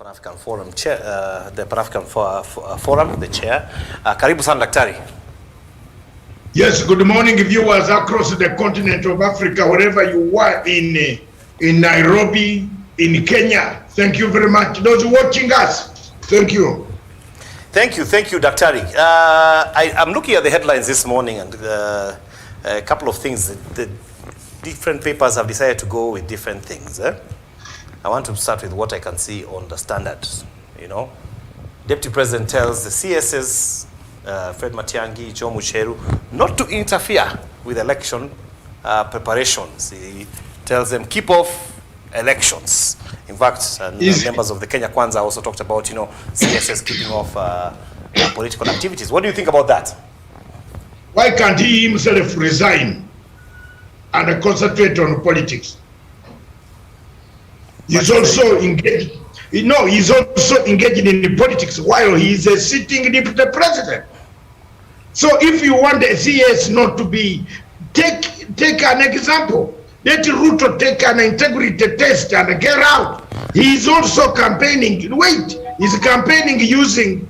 Pan-African Forum chair, the Pan-African Forum, the chair. Karibu sana daktari. Yes, good morning viewers across the continent of Africa, wherever you are in Nairobi, in Kenya. Thank you very much. Those watching us, thank you. Thank you, daktari. I'm looking at the headlines this morning and a couple of things. The different papers have decided to go with different things. I want to start with what I can see on the Standard. You know, Deputy President tells the CSs, Fred Matiang'i, Joe Mucheru, not to interfere with election preparations. He tells them keep off elections. In fact, members of the Kenya Kwanza also talked about, you know, CSs keeping off political activities. What do you think about that? Why can't he himself resign and concentrate on politics? He's also engaged. He's also engaged in politics while he is a sitting deputy president. So if you want the CS not to be, take an example. Let Ruto take an integrity test and get out. He is also campaigning. Wait, he's campaigning using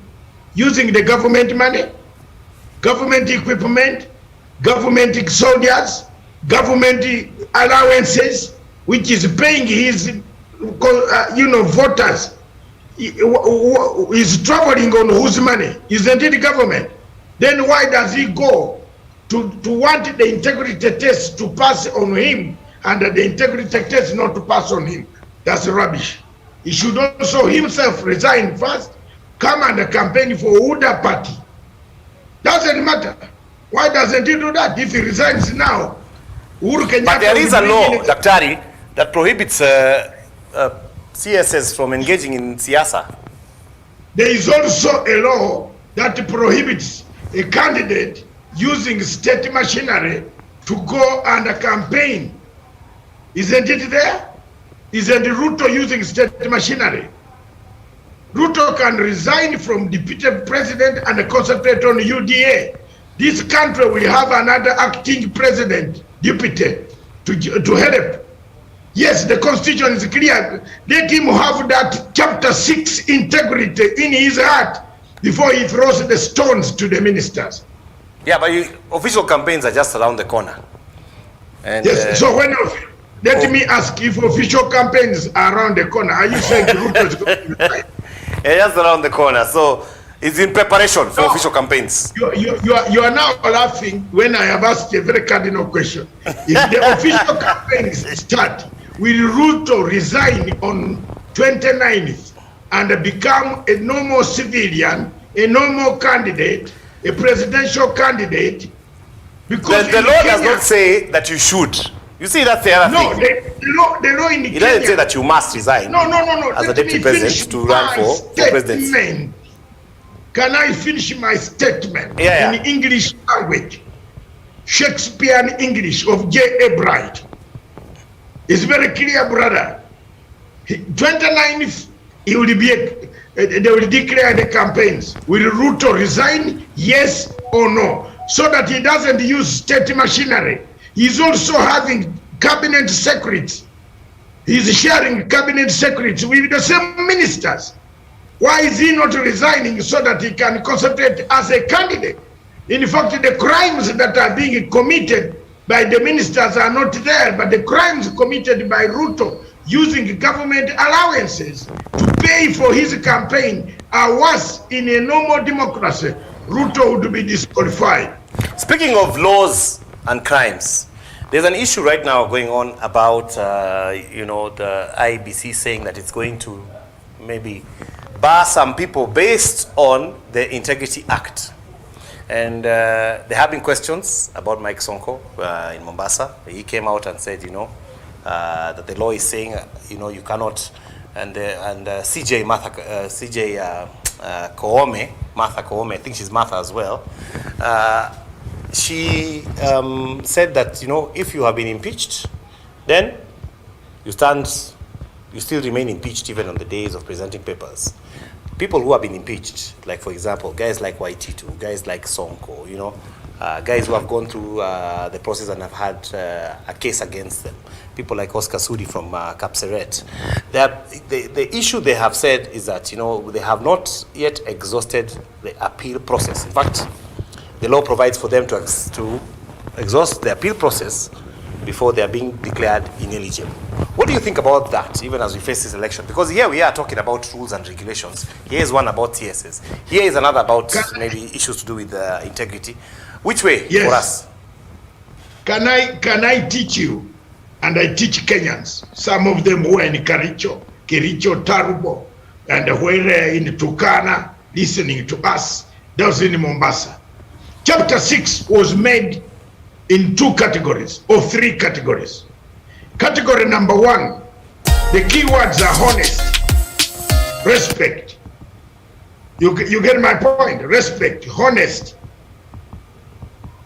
the government money, government equipment, government soldiers, government allowances, which is paying his voters. Is traveling on whose money? Isn't it government? Then why does he go to want the integrity test to pass on him and the integrity test not to pass on him? That's rubbish. He should also himself resign first, come and campaign for UDA party. Doesn't matter. Why doesn't he do that? If he resigns now, Uhuru Kenyatta. But there is a law, Daktari, that prohibits CSS from engaging in siasa. There is also a law that prohibits a candidate using state machinery to go and campaign. Isn't it there? Isn't Ruto using state machinery? Ruto can resign from deputy president and concentrate on UDA. This country will have another acting president, deputy, to help. Yes, the constitution is clear. Let him have that chapter 6 integrity in his heart before he throws the stones to the ministers. Yeah, but official campaigns are just around the corner. And, yes, so let me ask, if official campaigns are around the corner, are you saying Ruto is going to decide? Yeah, just around the corner. So it's in preparation for official campaigns. You are now laughing when I have asked a very cardinal question. If the official campaigns start, will Ruto resign on 29th and become a normal civilian, a normal candidate, a presidential candidate? Because the law does not say that you should. You see, that's the other thing. No, the law in Kenya. It doesn't say that you must resign. No. As a deputy president to run for presidency. Can I finish my statement in English language? Shakespearean English of J.A. Bright. It's very clear, brother. 29th, they will declare the campaigns. Will Ruto resign, yes or no? So that he doesn't use state machinery. He's also having cabinet secretaries. He's sharing cabinet secretaries with the same ministers. Why is he not resigning so that he can concentrate as a candidate? In fact, the crimes that are being committed by the ministers are not there, but the crimes committed by Ruto using government allowances to pay for his campaign are worse. In a normal democracy, Ruto would be disqualified. Speaking of laws and crimes, there's an issue right now going on about, the IEBC saying that it's going to maybe bar some people based on the Integrity Act. And there have been questions about Mike Sonko in Mombasa. He came out and said, that the law is saying, you cannot, and CJ Martha Koome, I think she's Martha as well, she said that, if you have been impeached, then you still remain impeached even on the days of presenting papers. People who have been impeached, like for example, guys like Waititu, guys like Sonko, guys who have gone through the process and have had a case against them. People like Oscar Sudi from Kapseret. The issue they have said is that, you know, they have not yet exhausted the appeal process. In fact, the law provides for them to exhaust the appeal process before they are being declared ineligible. What do you think about that, even as we face this election? Because here we are talking about rules and regulations. Here is one about TSS. Here is another about maybe issues to do with integrity. Which way for us? Can I teach you? And I teach Kenyans. Some of them were in Kericho, Tarubo, and were in Turkana listening to us. That was in Mombasa. Chapter 6 was made in 2 categories or 3 categories. Category number 1, the keywords are honest, respect. You get my point? Respect, honest,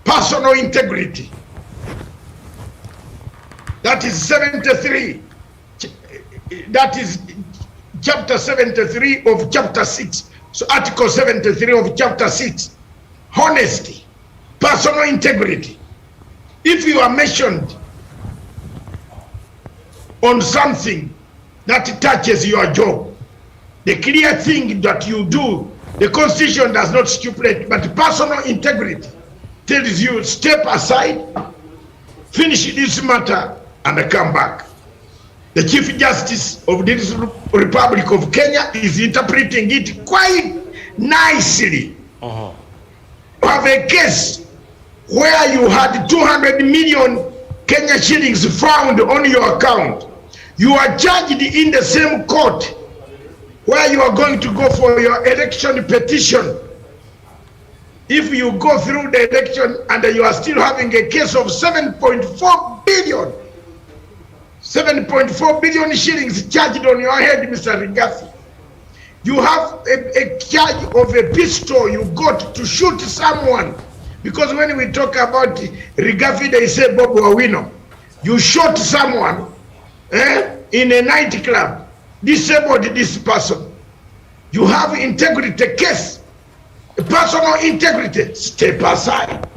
personal integrity. That is 73. That is chapter 73 of chapter 6. So article 73 of chapter 6. Honesty, personal integrity. If you are mentioned on something that touches your job, the clear thing that you do, the Constitution does not stipulate, but personal integrity tells you step aside, finish this matter, and come back. The Chief Justice of this Republic of Kenya is interpreting it quite nicely. You have a case where you had 200 million Kenya shillings found on your account. You are charged in the same court where you are going to go for your election petition. If you go through the election and you are still having a case of 7.4 billion, 7.4 billion shillings charged on your head, Mr. Rigathi. You have a charge of a pistol you got to shoot someone. Because when we talk about Rigathi, they say Bob Wawino. You shot someone in a nightclub, disabled this person. You have integrity case, personal integrity, step aside.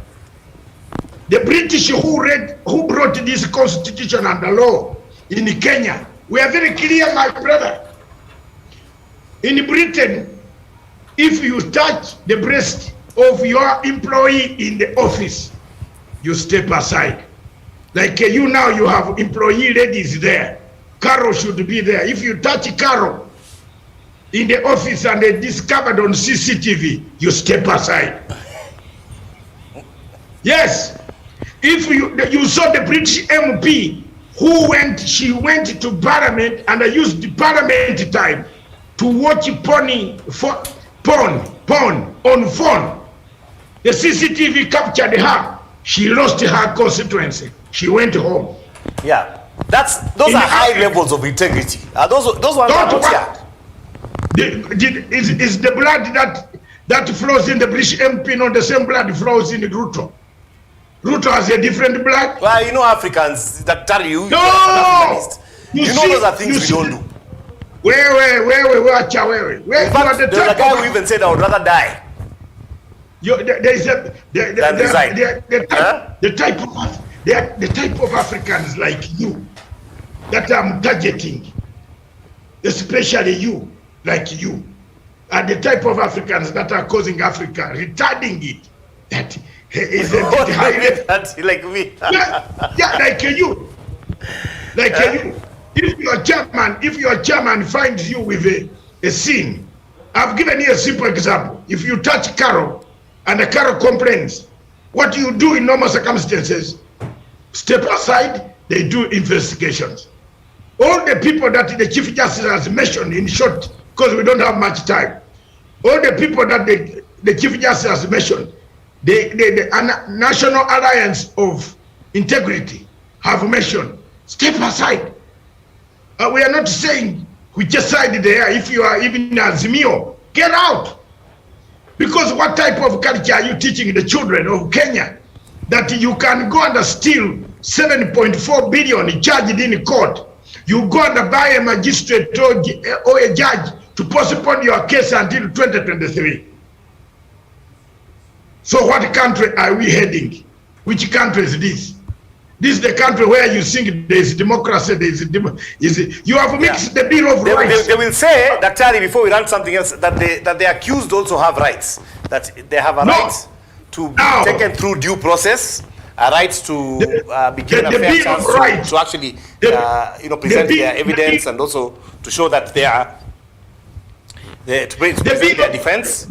The British who brought this constitution and the law in Kenya, we are very clear, my brother. In Britain, if you touch the breast of your employee in the office, you step aside. Like you now, you have employee ladies there. Carol should be there. If you touch Carol in the office and they discovered on CCTV, you step aside. Yes. If you saw the British MP she went to Parliament and used the Parliament time to watch porn on phone. The CCTV captured her. She lost her constituency. She went home. Yeah, those are high levels of integrity. Those ones are not here. Is the blood that flows in the British MP not the same blood flows in Ruto? Ruto has a different blood. Well, you know Africans that tell you. No! You know those are things we don't do. Where? In fact, there's a guy who even said I would rather die. The type of Africans like you that I'm targeting, especially you, like you, are the type of Africans that are causing Africa, retarding it. That is a bit high. Like me. Like you. You. If your chairman finds you with a sin, I've given you a simple example. If you touch Carol and the Carol complains, what do you do in normal circumstances? Step aside, they do investigations. All the people that the Chief Justice has mentioned in short, because we don't have much time, all the people that the Chief Justice has mentioned, the National Alliance of Integrity have mentioned, step aside. We are not saying we just side there. If you are even Azimio, get out. Because what type of culture are you teaching the children of Kenya? That you can go and steal 7.4 billion charged in court. You go and buy a magistrate or a judge to postpone your case until 2023. So what country are we heading? Which country is this? This is the country where you think there is democracy, you have mixed the Bill of Rights. They will say, Daktari, before we run something else, that the accused also have rights. That they have a right to be taken through due process, a right to be given a fair chance to actually present their evidence and also to show that they are to present their defense.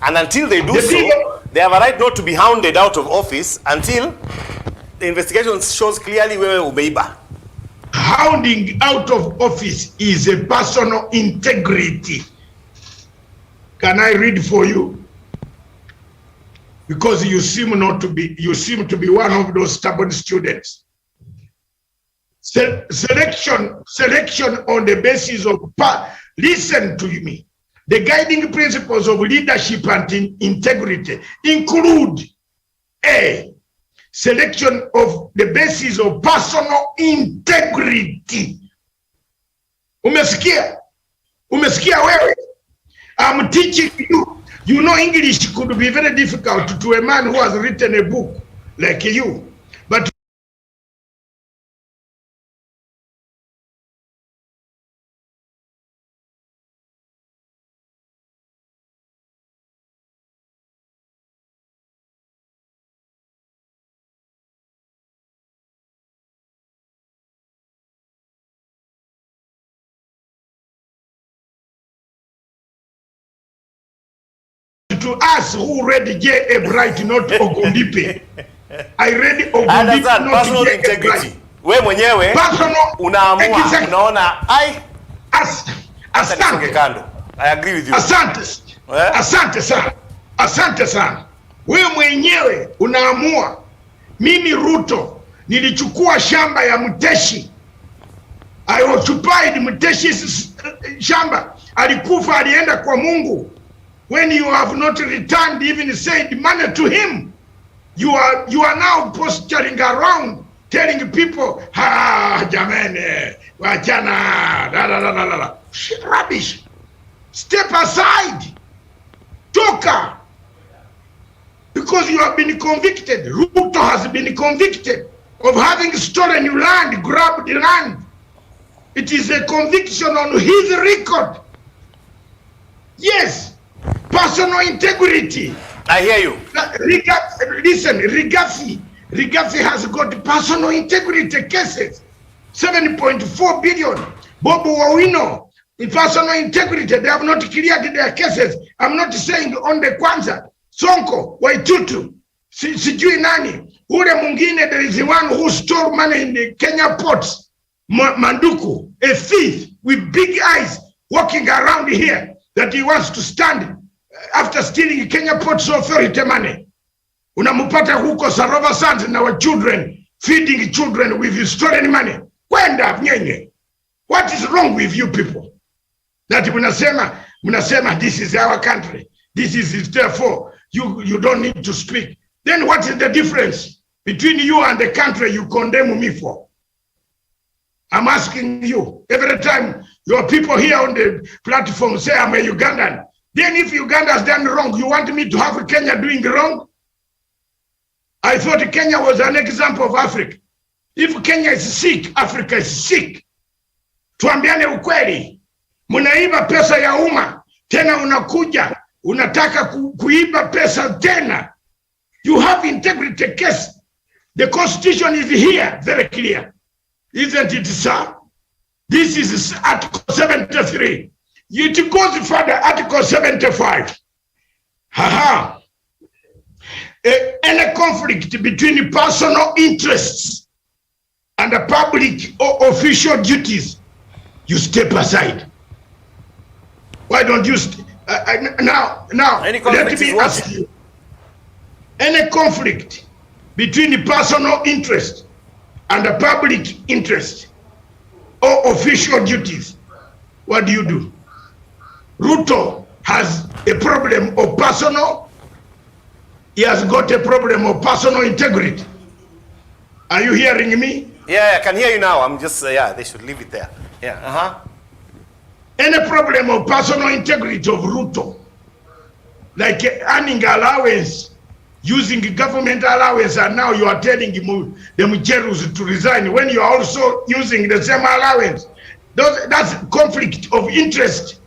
And until they do so, they have a right not to be hounded out of office until the investigation shows clearly where umeiba. Hounding out of office is a personal integrity. Can I read for you? Because you seem to be one of those stubborn students. Selection on the basis of listen to me. The guiding principles of leadership and integrity include A, selection of the basis of personal integrity. Umesikia? Umesikia wewe? I'm teaching you. You know English could be very difficult to a man who has written a book like you. But to us who read J.A. Bright, not Ogundipe. I read Ogundipe, not personal integrity. We mwenyewe unaamua, unaona asante kando. I agree with you. Asante sana. Asante sana. We mwenyewe unaamua. Mimi Ruto nilichukua shamba ya Mteshi. I occupied Mteshi's shamba. Alikufa, alienda kwa Mungu. When you have not returned, even said money to him, you are now posturing around, telling people, jamani, wachana, la. Shit, rubbish. Step aside. Toka. Because you have been convicted. Ruto has been convicted of having stolen land, grabbed land. It is a conviction on his record. Yes. Personal integrity. I hear you. Listen, Rigathi has got personal integrity cases. 7.4 billion. Bobo Wawino, in personal integrity, they have not cleared their cases. I'm not saying on the Kwanza, Sonko, Waitutu, sijui nani. Ule mwingine, there is one who stole money in the Kenya ports. Manduku, a thief with big eyes walking around here that he wants to stand after stealing Kenya Ports Authority money. Unamupata huko Sarova Sands and our children, feeding children with stolen money. Kwenda nyenye. What is wrong with you people? That munasema this is our country. This is therefore you don't need to speak. Then what is the difference between you and the country you condemn me for? I'm asking you. Every time your people here on the platform say I'm a Ugandan, then if Uganda has done wrong, you want me to have Kenya doing wrong? I thought Kenya was an example of Africa. If Kenya is sick, Africa is sick. Tuambiane ukweli. Munaiba pesa ya umma, tena unakuja, unataka kuiba pesa tena. You have integrity case. The constitution is here, very clear. Isn't it, sir? This is Article 73. It goes further, Article 75. Any conflict between personal interests and the public or official duties, you step aside. Why don't you now let me ask you. Any conflict between the personal interest and the public interest or official duties, what do you do? Ruto has a problem of personal, he has got a problem of personal integrity. Are you hearing me? Yeah, I can hear you now. I'm just, they should leave it there. Yeah, Any problem of personal integrity of Ruto, like earning allowance using government allowance, and now you are telling the Mucherus to resign when you are also using the same allowance. That's conflict of interest.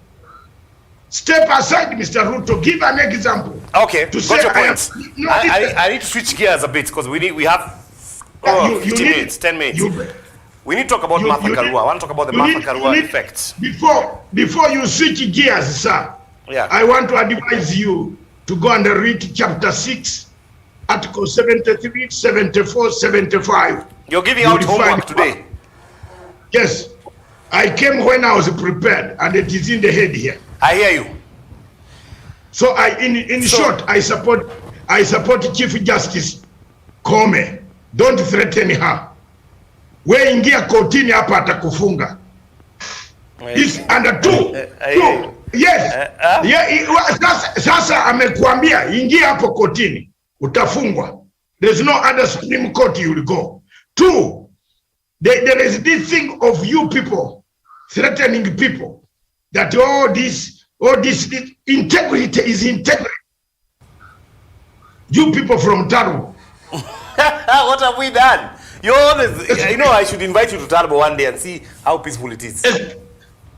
Step aside, Mr. Ruto. Give an example. Okay, to say your point. No, I need to switch gears a bit because we have 15 minutes, 10 minutes. We need to talk about Martha Karua. I want to talk about the Martha Karua effect. Before you switch gears, sir, yeah. I want to advise you to go and read chapter 6, article 73, 74, 75. You're giving out homework today. Yes. I came when I was prepared, and it is in the head here. I hear you. So in short, I support Chief Justice Kome. Don't threaten her. We ingia kotini hapa atakufunga. Is under two. Yes. Sasa amekuambia ingia hapo kotini utafungwa. There's no other Supreme Court you will go. 2, there is this thing of you people threatening people that all this integrity is integrity. You people from Taru. What have we done? You're honest. You know, I should invite you to Tarbo one day and see how peaceful it is.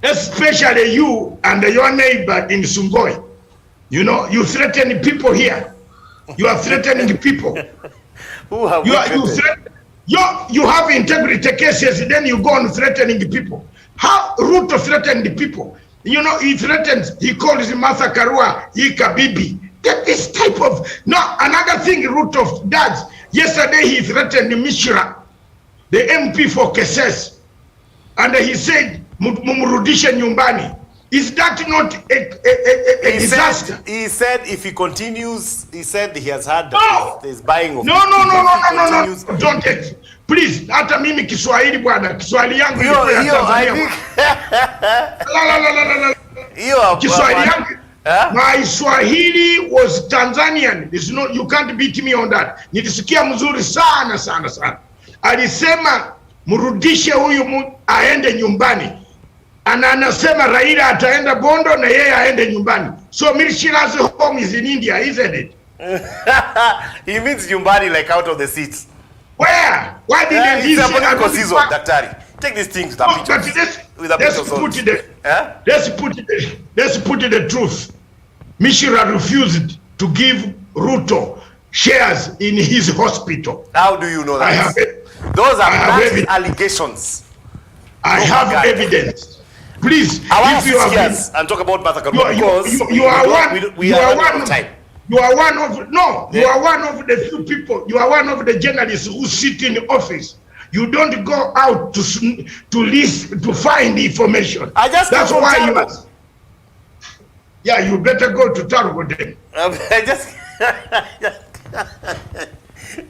Especially you and your neighbor in Sungoi. You know, you threaten people here. You are threatening people. Who have you have integrity cases, then you go on threatening people. How Ruto threatened the people? You know, he threatens, he calls Martha Karua, Bibi. This type of, no, another thing Ruto does. Yesterday he threatened Mishra, the MP for Kass, and he said, mumrudishe nyumbani. Is that not a disaster? He said if he continues, he said he has had his buying of. No. Don't take. Please, hata mimi Kiswahili bwana, Kiswahili yangu hiyo Kiswahili yangu. My Swahili was Tanzanian. It's not, you can't beat me on that. Nilisikia mzuri sana. Alisema mrudishe huyu aende nyumbani. Anasema Raila ataenda Bondo na yeye aende nyumbani. So Mishra's home is in India, isn't it? He means nyumbani like out of the seats. Where? Why didn't he say Daktari? Take these things with let's put the truth. Mishra refused to give Ruto shares in his hospital. How do you know that? Those are allegations. I have evidence. Please, if you have and talk about Martha Karua because you are one of the few people. You are one of the journalists who sit in the office. You don't go out to list to find information. That's why you must. Yeah, you better go to Targo then. I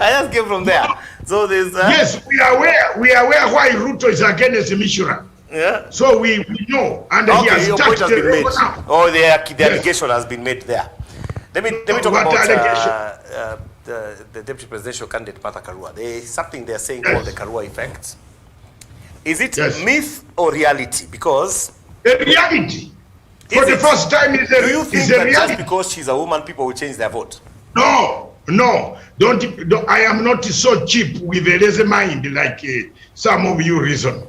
just came from there. So there's yes, we are aware why Ruto is against Mishra. Yeah. So we know, and okay, he has your point has been made. Oh, the allegation has been made there. Let me talk about the deputy presidential candidate Martha Karua. There is something they are saying called the Karua effect. Is it myth or reality? Because a reality. For the first time, do you think that just because she's a woman, people will change their vote? No. Don't. I am not so cheap with a lazy mind like some of you reason.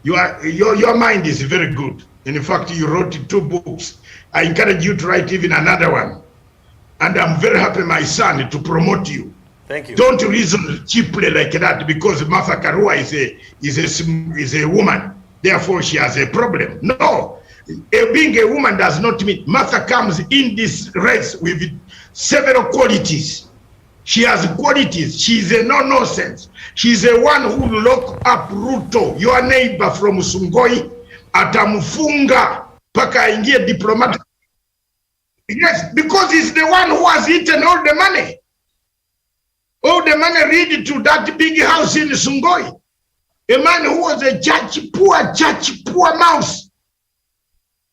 Your mind is very good. In fact, you wrote 2 books. I encourage you to write even another one. And I'm very happy, my son, to promote you. Thank you. Don't reason cheaply like that because Martha Karua is a woman. Therefore, she has a problem. No. Being a woman does not mean Martha comes in this race with several qualities. She has qualities. She's a no-nonsense. She's the one who will lock up Ruto, your neighbor from Sungoi, atamfunga paka ingie diplomatic. Yes, because he's the one who has eaten all the money. All the money read to that big house in Sungoi. A man who was a poor mouse.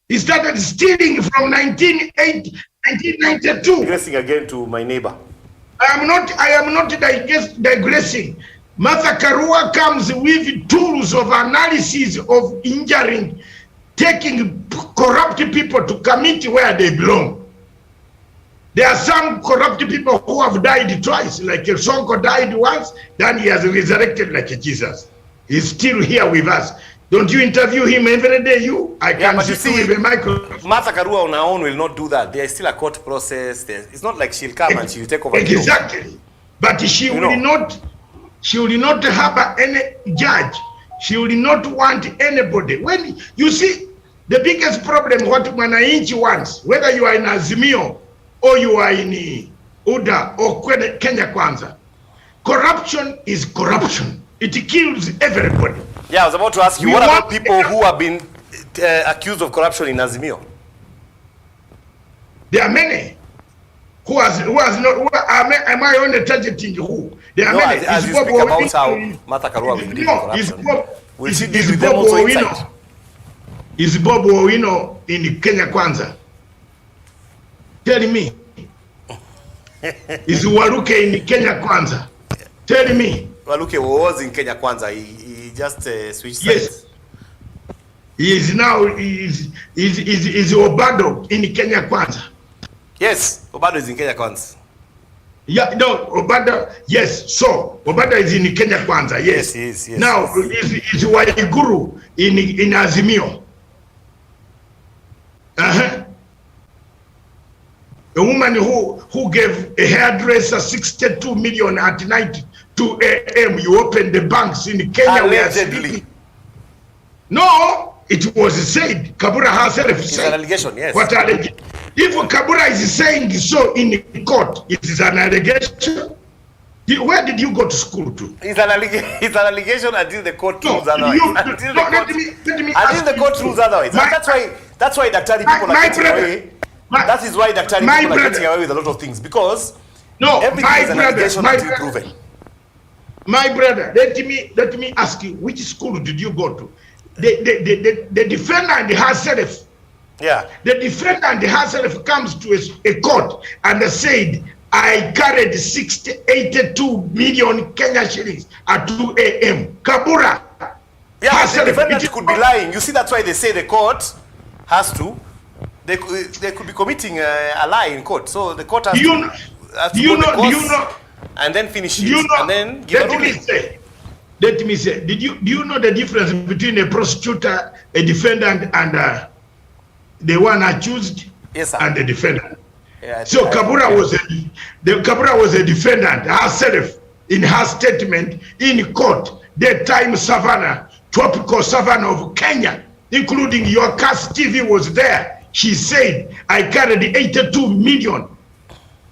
He started stealing from 1992. Digressing again to my neighbor. I am not digressing. Martha Karua comes with tools of analysis of injuring, taking corrupt people to commit where they belong. There are some corrupt people who have died twice, like Sonko died once, then he has resurrected like Jesus. He's still here with us. Don't you interview him every day? I can see with a microphone. Martha Karua on her own will not do that. There is still a court process. It's not like she'll come and she'll take over. Exactly. But she will not have any judge. She will not want anybody. When you see the biggest problem, what Mwananchi wants, whether you are in Azimio or you are in UDA or Kenya Kwanza, corruption is corruption. It kills everybody. Yeah, I was about to ask you, what about people who have been accused of corruption in Azimio? There are many. Who has not? Am I only targeting who? There are many. As you speak about how Martha Karua will deal with corruption, will she deal with them also inside? Is Bob Owino in Kenya Kwanza? Tell me. Is Waluke in Kenya Kwanza? Tell me. Waluke was in Kenya Kwanza. He just switched sides. Yes. He is now is Obado in Kenya Kwanza. Yes, Obado is in Kenya Kwanza. Yeah, no, Obado, yes. So Obado is in Kenya Kwanza. Yes. Yes. Now is Waiguru in Azimio. A woman who gave a hairdresser 62 million at night 2 a.m. You open the banks in Kenya. Allegedly. No, it was said. Kabura herself said. It's an allegation, yes. What allegation? If Kabura is saying so in court, it is an allegation. Where did you go to school to? It's an allegation until the court rules otherwise. Until the court rules otherwise. That's why Daktari people are getting away. That is why Daktari people are getting away with a lot of things, because everything is an allegation until proven. My brother, let me ask you, which school did you go to? The defendant herself. Yeah. The defendant herself comes to a court and said, I carried 82 million Kenya shillings at 2 a.m. Kabura. Yeah, the defendant could be lying. You see, that's why they say the court has to. They could be committing a lie in court. So the court has to and then finish it and then give a ruling. Let me say, do you know the difference between a prosecutor, a defendant, and the one accused? Yes, sir. And the defendant? Yeah, so Kabura was a defendant herself in her statement in court. That time Savannah, tropical Savannah of Kenya, including your Kass TV was there. She said, I carried 82 million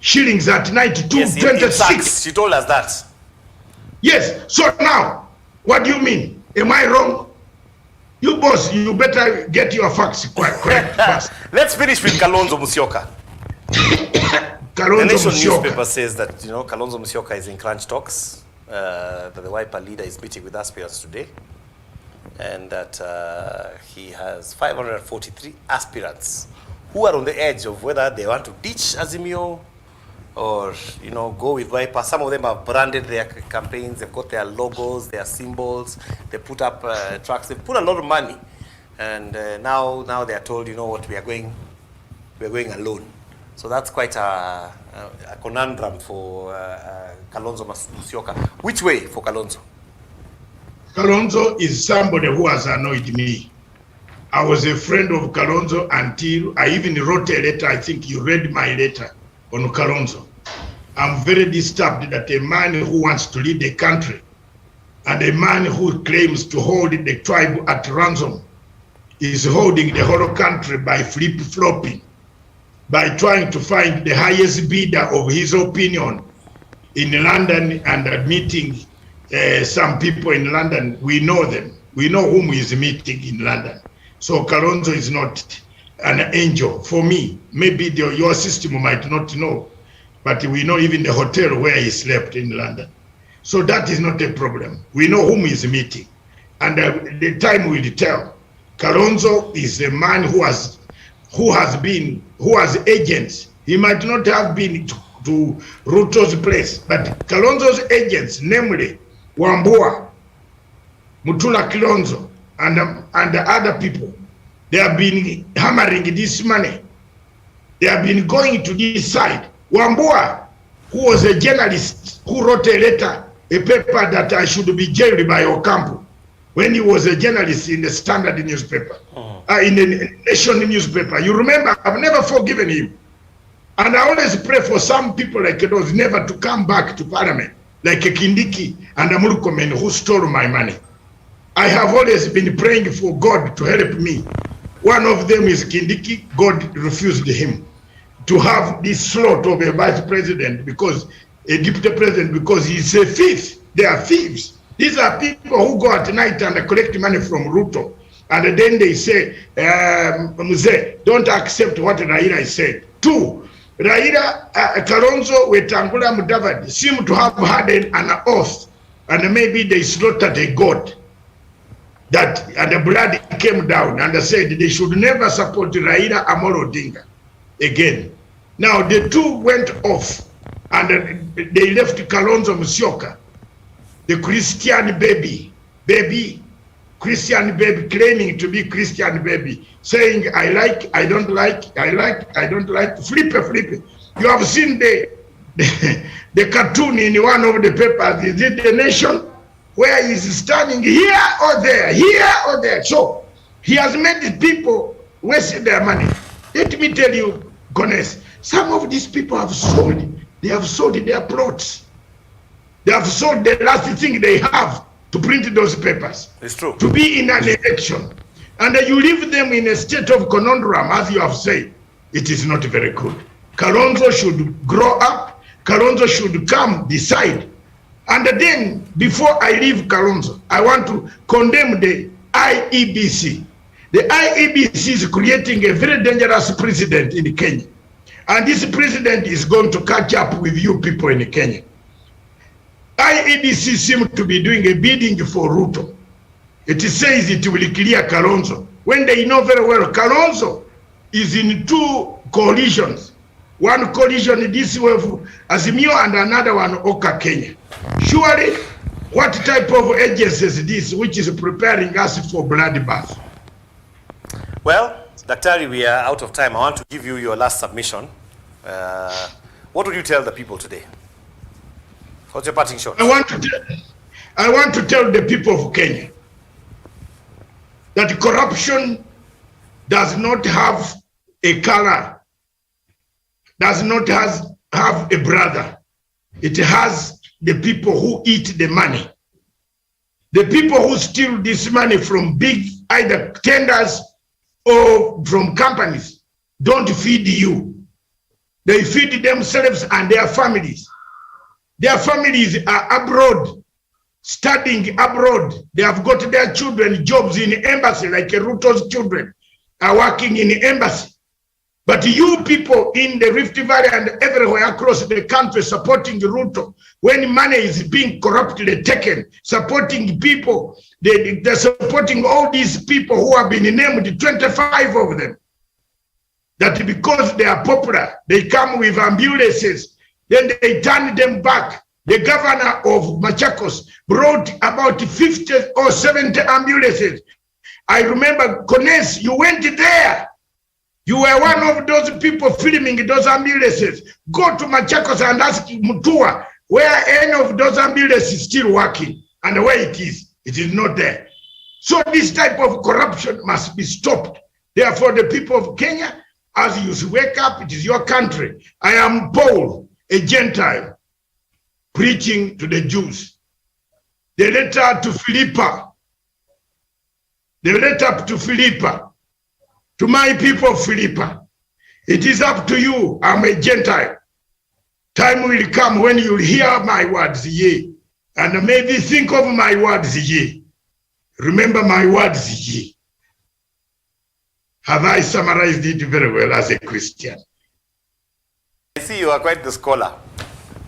shillings at night to 26. She told us that. Yes. So now, what do you mean? Am I wrong? You boss, you better get your facts correct first. Let's finish with Kalonzo Musyoka. The Nation newspaper says that Kalonzo Musyoka is in crunch talks. That the Wiper leader is meeting with aspirants today, and that he has 543 aspirants who are on the edge of whether they want to ditch Azimio or go with Wiper. Some of them have branded their campaigns. They've got their logos, their symbols. They put up trucks. They've put a lot of money, and now they are told, what, we are going alone. So that's quite a conundrum for Kalonzo Musyoka. Which way for Kalonzo? Kalonzo is somebody who has annoyed me. I was a friend of Kalonzo until I even wrote a letter. I think you read my letter on Kalonzo. I'm very disturbed that a man who wants to lead the country and a man who claims to hold the tribe at ransom is holding the whole country by flip-flopping, by trying to find the highest bidder of his opinion in London and meeting some people in London. We know them. We know whom he is meeting in London. So Kalonzo is not an angel for me. Maybe your system might not know, but we know even the hotel where he slept in London. So that is not a problem. We know whom he is meeting, and the time will tell. Kalonzo is a man who has agents. He might not have been to Ruto's place, but Kalonzo's agents, namely Wambua, Mutula Kilonzo, and the other people, they have been hammering this money They have been going to this side. Wambua, who was a journalist, who wrote a letter, a paper that I should be jailed by Ocampo when he was a journalist in the Standard newspaper, in the Nation newspaper. You remember, I've never forgiven him. And I always pray for some people like those never to come back to Parliament, like Kindiki and Amulukomen who stole my money. I have always been praying for God to help me. One of them is Kindiki. God refused him to have this slot of a vice president, because a deputy president, because he's a thief. They are thieves. These are people who go at night and collect money from Ruto. And then they say, Mzee, don't accept what Raila said. Two, Raila, Kalonzo, Wetangula, Mudavadi seem to have had an oath, and maybe they slaughtered a god, that and the blood came down, and they said they should never support Raila Amolo Odinga again. Now the two went off, and they left Kalonzo Musyoka, the Christian baby, Christian baby, claiming to be Christian baby, saying, I like, I don't like, I like, I don't like, flip. You have seen the cartoon in one of the papers, is it The Nation, where he's standing here or there. So he has made people waste their money. Let me tell you, Kass, some of these people have sold, they have sold their plots. They have sold the last thing they have to print those papers. It's true. To be in an election. And you leave them in a state of conundrum, as you have said. It is not very good. Kalonzo should grow up. Kalonzo should come, decide. And then, before I leave Kalonzo, I want to condemn the IEBC. The IEBC is creating a very dangerous precedent in Kenya. And this president is going to catch up with you people in Kenya. IEBC seems to be doing a bidding for Ruto. It says it will clear Kalonzo, when they know very well Kalonzo is in two coalitions. One coalition this way for Azimio and another one Oka Kenya. Surely, what type of agency is this which is preparing us for bloodbath? Well, Daktari, we are out of time. I want to give you your last submission. What would you tell the people today? What's your parting shot? I want to tell the people of Kenya that corruption does not have a color, does not have a brother. It has the people who eat the money. The people who steal this money from big either tenders or from companies don't feed you. They feed themselves and their families. Their families are abroad, studying abroad. They have got their children jobs in embassy, like Ruto's children are working in embassy. But you people in the Rift Valley and everywhere across the country supporting Ruto, when money is being corruptly taken, supporting people, they're supporting all these people who have been named, 25 of them, that because they are popular, they come with ambulances, then they turn them back. The governor of Machakos brought about 50 or 70 ambulances. I remember, Kass, you went there. You were one of those people filming those ambulances. Go to Machakos and ask Mutua where any of those ambulances is still working and where it is not there. So this type of corruption must be stopped. Therefore, the people of Kenya, as you wake up, it is your country. I am Paul, a Gentile, preaching to the Jews. The letter to Philippa, to my people of Philippa, it is up to you. I'm a Gentile. Time will come when you'll hear my words, yea, and maybe think of my words, yea. Remember my words, yea. Have I summarized it very well as a Christian? I see you are quite the scholar.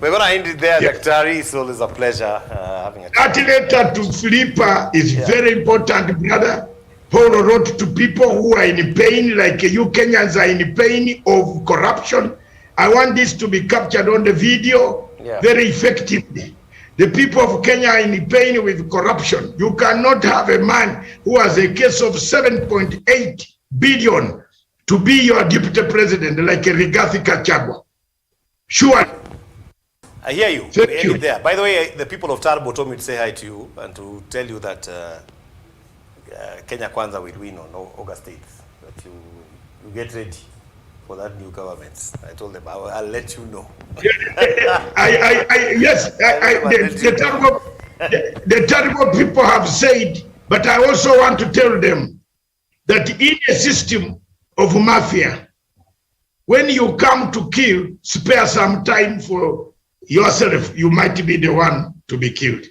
We're going to end it there, yes. Daktari. It's always a pleasure having a chat. That letter to Philippa is very important, brother. Paul wrote to people who are in pain, like you Kenyans are in pain of corruption. I want this to be captured on the video very effectively. The people of Kenya are in pain with corruption. You cannot have a man who has a case of 7.8 billion to be your deputy president like a Rigathi Gachagua. Sure. I hear you. Thank you. There. By the way, the people of Tarbo told me to say hi to you and to tell you that Kenya Kwanza will win on August 8th. That you get ready for that new government. I told them I'll let you know. Yes, the Tarbo people have said, but I also want to tell them that in a system of mafia, when you come to kill, spare some time for yourself. You might be the one to be killed.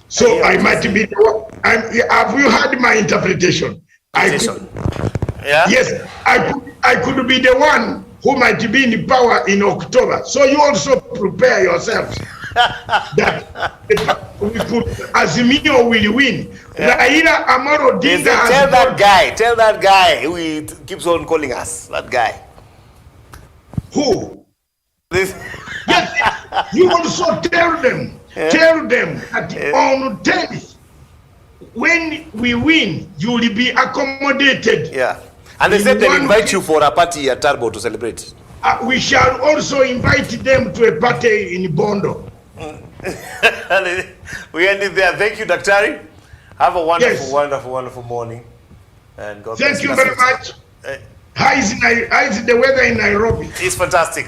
So I might be the one. Have you heard my interpretation? Yes, I could be the one who might be in power in October. So you also prepare yourselves that we could, Azimio will win. Raila Amolo Odinga tell that guy who keeps on calling us, that guy. Who? Yes, you also tell them that on 10th, when we win, you will be accommodated. Yeah. And they said they'll invite you for a party at Tarbo to celebrate. We shall also invite them to a party in Bondo. We end it there. Thank you, Daktari. Have a wonderful, wonderful morning. And God bless you. Thank you very much. How is the weather in Nairobi? It's fantastic.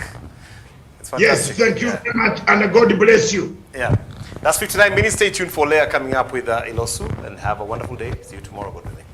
Yes, thank you very much, and God bless you. Yeah. That's 59 minutes. Stay tuned for Leah coming up with Ilosu, and have a wonderful day. See you tomorrow. God willing.